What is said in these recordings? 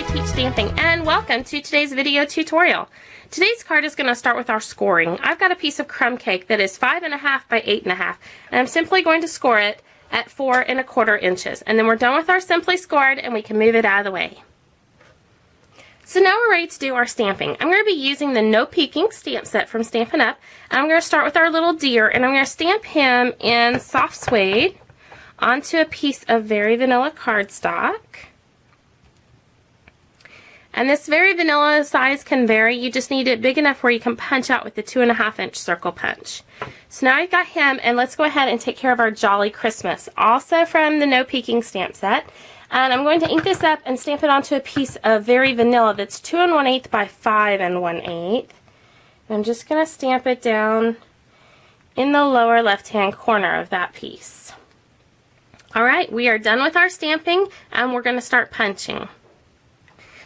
I teach stamping, and welcome to today's video tutorial. Today's card is going to start with our scoring. I've got a piece of crumb cake that is 5.5 by 8.5, and I'm simply going to score it at 4.25 inches. And then we're done with our simply scored, and we can move it out of the way. So now we're ready to do our stamping. I'm going to be using the No Peeking stamp set from Stampin' Up. I'm going to start with our little deer, and I'm going to stamp him in soft suede onto a piece of Very Vanilla cardstock. And this Very Vanilla size can vary. You just need it big enough where you can punch out with the 2.5-inch circle punch. So now I've got him, and let's go ahead and take care of our Jolly Christmas, also from the No Peeking stamp set. And I'm going to ink this up and stamp it onto a piece of Very Vanilla that's 2 1/8 by 5 1/8. And I'm just going to stamp it down in the lower left-hand corner of that piece. Alright, we are done with our stamping, and we're going to start punching.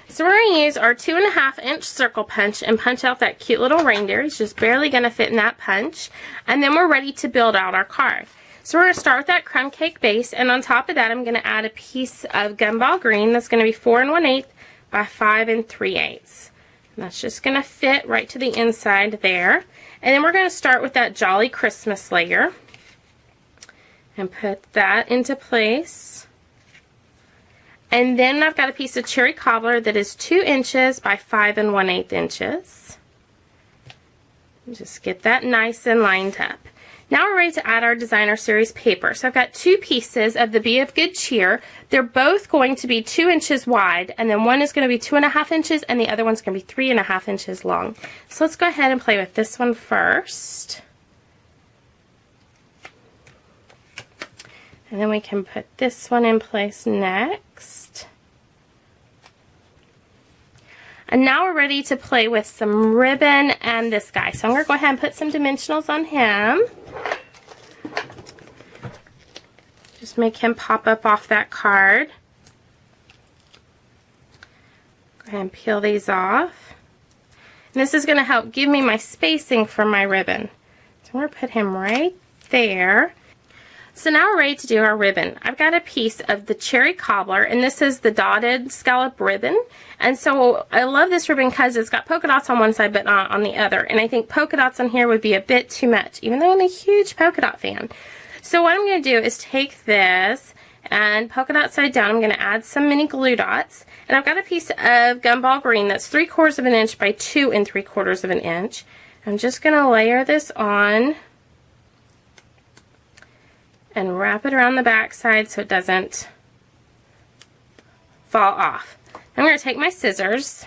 So we're going to use our 2.5-inch circle punch and punch out that cute little reindeer. He's just barely going to fit in that punch. And then we're ready to build out our card. So we're going to start with that crumb cake base, and on top of that I'm going to add a piece of gumball green that's going to be 4 1/8 by 5 3/8. And that's just going to fit right to the inside there. And then we're going to start with that Jolly Christmas layer and put that into place. And then I've got a piece of cherry cobbler that is 2 inches by 5 1/8 inches. Just get that nice and lined up. Now we're ready to add our designer series paper. So I've got 2 pieces of the Be of Good Cheer. They're both going to be 2 inches wide, and then one is going to be 2.5 inches and the other one's going to be 3.5 inches long. So let's go ahead and play with this one first. And then we can put this one in place next. And now we're ready to play with some ribbon and this guy. So I'm going to go ahead and put some dimensionals on him. Just make him pop up off that card. Go ahead and peel these off. And this is going to help give me my spacing for my ribbon. So I'm going to put him right there. So now we're ready to do our ribbon. I've got a piece of the cherry cobbler, and this is the dotted scallop ribbon. And so I love this ribbon because it's got polka dots on one side but not on the other. And I think polka dots on here would be a bit too much, even though I'm a huge polka dot fan. So what I'm going to do is take this and polka dot side down. I'm going to add some mini glue dots. And I've got a piece of gumball green that's 3/4 of an inch by 2 3/4 of an inch. I'm just going to layer this on and wrap it around the back side so it doesn't fall off. I'm going to take my scissors.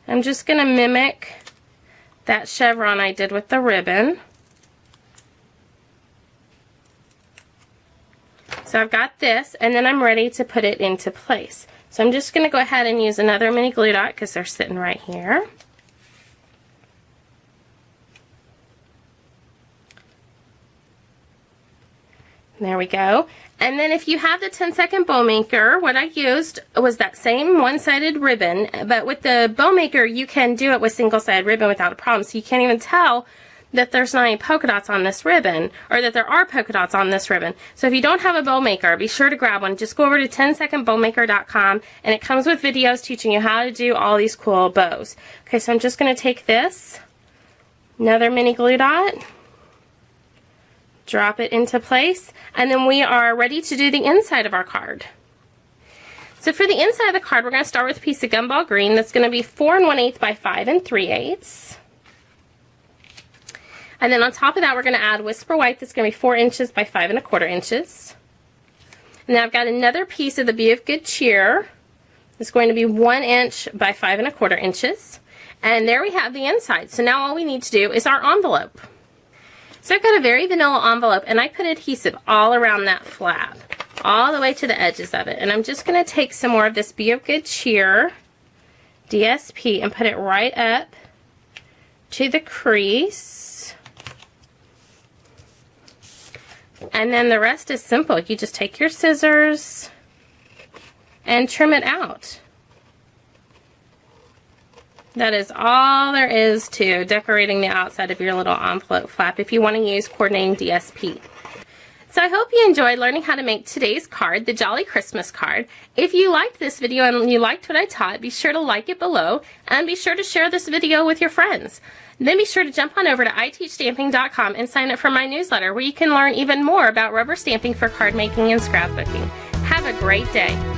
I'm just going to mimic that chevron I did with the ribbon. So I've got this, and then I'm ready to put it into place. So I'm just going to go ahead and use another mini glue dot because they're sitting right here. There we go. And then if you have the 10-second bow maker, what I used was that same one-sided ribbon, but with the bow maker you can do it with single-sided ribbon without a problem, so you can't even tell that there's not any polka dots on this ribbon, or that there are polka dots on this ribbon. So if you don't have a bow maker, be sure to grab one. Just go over to 10secondbowmaker.com, and it comes with videos teaching you how to do all these cool bows. Okay, so I'm just going to take this, another mini glue dot, drop it into place, and then we are ready to do the inside of our card. So for the inside of the card, we're going to start with a piece of gumball green that's going to be 4 1/8 by 5 3/8. And then on top of that, we're going to add whisper white that's going to be 4 inches by 5 1/4 inches. And now I've got another piece of the Be of Good Cheer. It's going to be 1 inch by 5 1/4 inches. And there we have the inside. So now all we need to do is our envelope. So I've got a Very Vanilla envelope, and I put adhesive all around that flap, all the way to the edges of it. And I'm just going to take some more of this Be of Good Cheer DSP and put it right up to the crease. And then the rest is simple. You just take your scissors and trim it out. That is all there is to decorating the outside of your little envelope flap if you want to use coordinating DSP. So I hope you enjoyed learning how to make today's card, the Jolly Christmas card. If you liked this video and you liked what I taught, be sure to like it below and be sure to share this video with your friends. Then be sure to jump on over to iteachstamping.com and sign up for my newsletter where you can learn even more about rubber stamping for card making and scrapbooking. Have a great day.